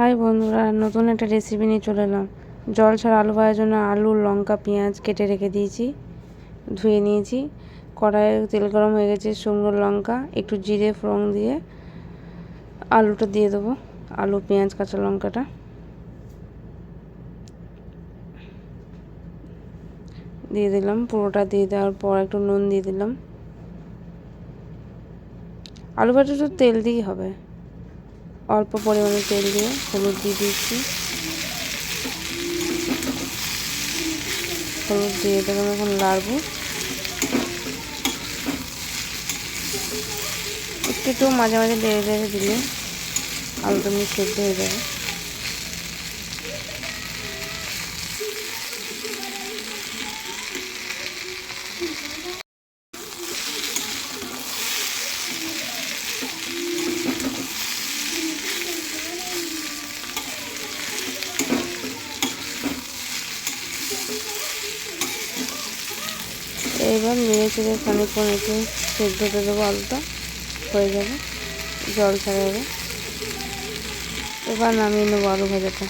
High বন্ধুরা, নতুন একটা রেসিপি নিয়ে চলে এলাম। জল ছাড়া আলু ভাজার জন্য আলু, লঙ্কা, পেঁয়াজ কেটে রেখে দিয়েছি, ধুয়ে নিয়েছি। কড়াইয়ে তেল গরম হয়ে গেছে, শুকনো লঙ্কা, একটু জিরে ফোড়ন দিয়ে আলুটা দিয়ে দেবো। আলু, পেঁয়াজ, কাঁচা লঙ্কাটা দিয়ে দিলাম। পুরোটা দিয়ে দেওয়ার পর একটু নুন দিয়ে দিলাম। আলু ভাজা তো তেল দিয়েই হবে, অল্প পরিমাণে তেল দিয়ে হলুদ দিয়ে দিচ্ছি। হলুদ দিয়ে দিলাম, এখন নাড়বো। একটু মাঝে মাঝে লেড়ে দিলে আলুটা মিক্স সেদ্ধ হয়ে যাবে। এবার নেড়ে চেড়ে খানিকক্ষণ একটু সেদ্ধ হতে দেবো। আলুটা হয়ে যাবে, জল ছাড়া যাবে। এবার নামিয়ে নেবো আলু ভাজাটা।